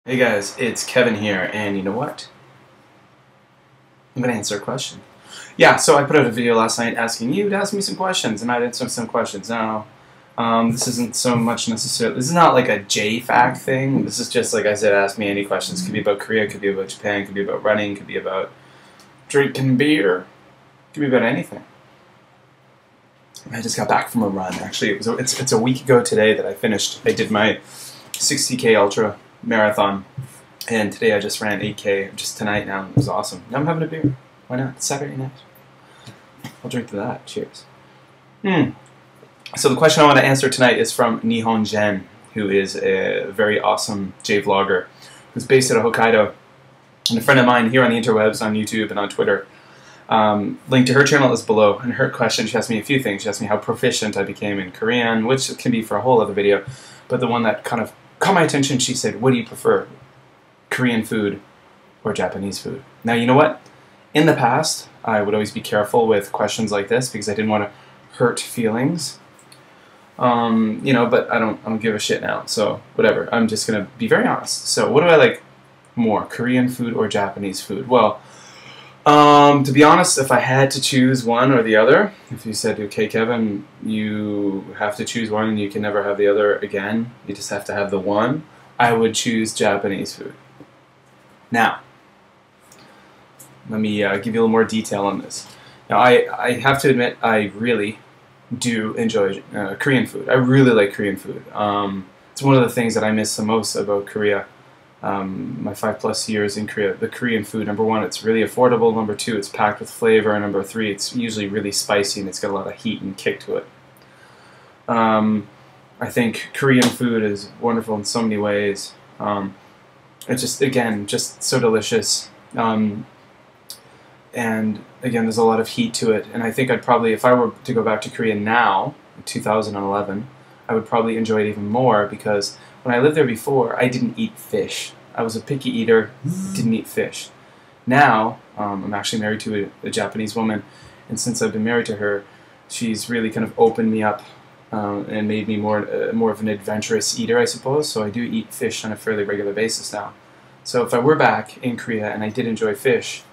Hey guys, it's Kevin here, and you know what? I'm going to answer a question. Yeah, so I put out a video last night asking you to ask me some questions, and I answered some questions. Now, this isn't so much necessarily, this is not like a JFAC thing. This is just, like I said, ask me any questions. Could be about Korea, could be about Japan, could be about running, could be about drinking beer, could be about anything. I just got back from a run. Actually, it's a week ago today that I did my 60K ultra marathon, and today I just ran 8K just tonight. Now it was awesome. Now I'm having a beer. Why not? It's Saturday night. I'll drink to that. Cheers. So the question I want to answer tonight is from Nihonjenn, who is a very awesome J-vlogger who's based out of Hokkaido, and a friend of mine here on the interwebs, on YouTube and on Twitter. Link to her channel is below, and her question, she asked me a few things. She asked me how proficient I became in Korean, which can be for a whole other video, but the one that kind of caught my attention, she said, what do you prefer, Korean food or Japanese food? Now, you know what? In the past, I would always be careful with questions like this because I didn't want to hurt feelings. You know, but I don't give a shit now, so whatever. I'm just going to be very honest. So what do I like more, Korean food or Japanese food? Well, to be honest, if I had to choose one or the other, if you said, okay, Kevin, you have to choose one and you can never have the other again, you just have to have the one, I would choose Japanese food. Now, let me give you a little more detail on this. Now, I have to admit, I really do enjoy Korean food. I really like Korean food. It's one of the things that I miss the most about Korea. My 5+ years in Korea, the Korean food, number one, it's really affordable, number two, it's packed with flavor, and number three, it's usually really spicy and it's got a lot of heat and kick to it. I think Korean food is wonderful in so many ways. It's just, again, just so delicious. And again, there's a lot of heat to it, and I think I'd probably, if I were to go back to Korea now, in 2011, I would probably enjoy it even more because when I lived there before, I didn't eat fish. I was a picky eater, didn't eat fish. Now, I'm actually married to a Japanese woman, and since I've been married to her, she's really kind of opened me up and made me more of an adventurous eater, I suppose. So I do eat fish on a fairly regular basis now. So if I were back in Korea and I did enjoy fish,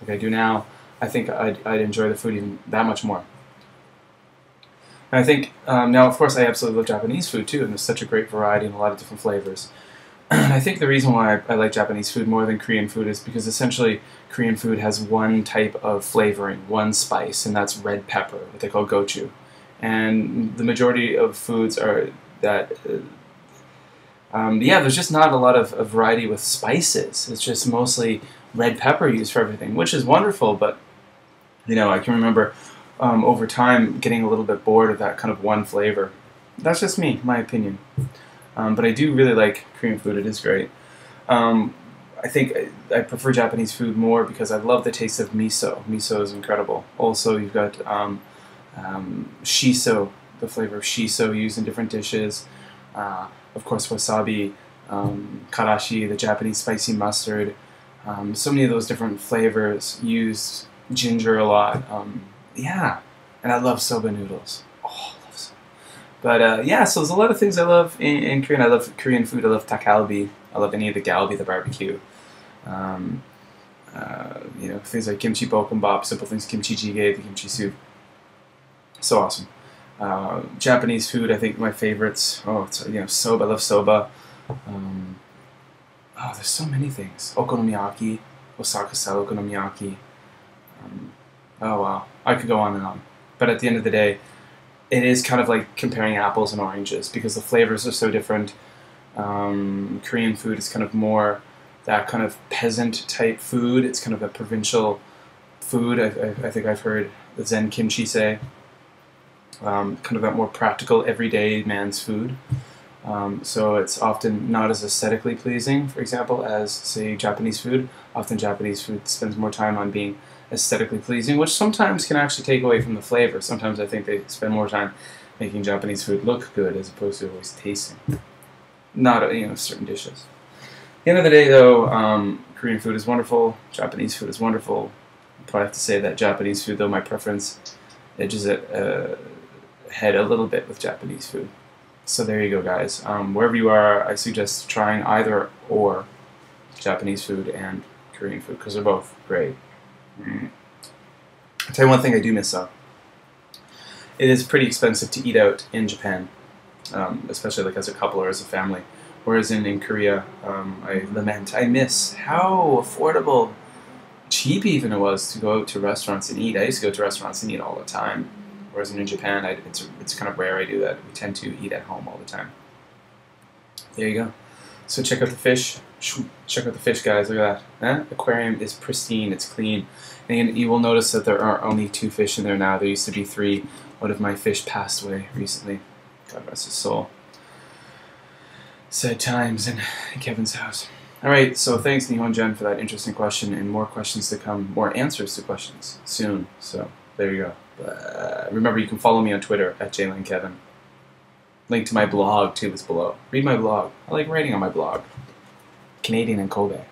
like I do now, I think I'd enjoy the food even that much more. And I think, now of course I absolutely love Japanese food too, and there's such a great variety and a lot of different flavors. And I think the reason why I like Japanese food more than Korean food is because essentially Korean food has one type of flavoring, one spice, and that's red pepper, what they call gochu. And the majority of foods are that, yeah, there's just not a lot of variety with spices. It's just mostly red pepper used for everything, which is wonderful, but, you know, I can remember over time getting a little bit bored of that kind of one flavor. That's just me, my opinion. But I do really like Korean food. It is great. I think I prefer Japanese food more because I love the taste of miso. Miso is incredible. Also, you've got shiso, the flavor of shiso used in different dishes. Of course, wasabi, karashi, the Japanese spicy mustard. So many of those different flavors, used ginger a lot. Yeah, and I love soba noodles. Oh, I love soba. But yeah, so there's a lot of things I love in Korean. I love Korean food. I love takalbi. I love any of the galbi, the barbecue. You know, things like kimchi bokkeumbap, simple things, kimchi jjigae, the kimchi soup. So awesome. Japanese food, I think my favorites. Oh, it's, you know, soba. I love soba. Oh, there's so many things. Okonomiyaki, Osaka style okonomiyaki. Oh wow, I could go on and on. But at the end of the day, it is kind of like comparing apples and oranges because the flavors are so different. Korean food is kind of more that kind of peasant type food. It's kind of a provincial food. I think I've heard the Zen kimchi say. Kind of that more practical, everyday man's food. So it's often not as aesthetically pleasing, for example, as, say, Japanese food. Often Japanese food spends more time on being aesthetically pleasing, which sometimes can actually take away from the flavor. Sometimes I think they spend more time making Japanese food look good as opposed to always tasting. Not, you know, certain dishes. At the end of the day, though, Korean food is wonderful. Japanese food is wonderful. I probably have to say that Japanese food, though, my preference edges it ahead a little bit with Japanese food. So there you go, guys. Wherever you are, I suggest trying either or. Japanese food and Korean food, because they're both great. I'll tell you one thing I do miss though. It is pretty expensive to eat out in Japan, especially like as a couple or as a family. Whereas in Korea, I miss how affordable, cheap even it was to go out to restaurants and eat. I used to go to restaurants and eat all the time. Whereas in Japan, it's kind of rare I do that. We tend to eat at home all the time. There you go. So check out the fish. Check out the fish, guys. Look at that. Aquarium is pristine. It's clean. And you will notice that there are only 2 fish in there now. There used to be 3. One of my fish passed away recently. God rest his soul. Sad times in Kevin's house. Alright, so thanks nihonnjenn for that interesting question, and more questions to come, more answers to questions soon. So there you go. Remember, you can follow me on Twitter at @jlanekevin. Link to my blog too is below. Read my blog. I like writing on my blog. Canadian in Kobe.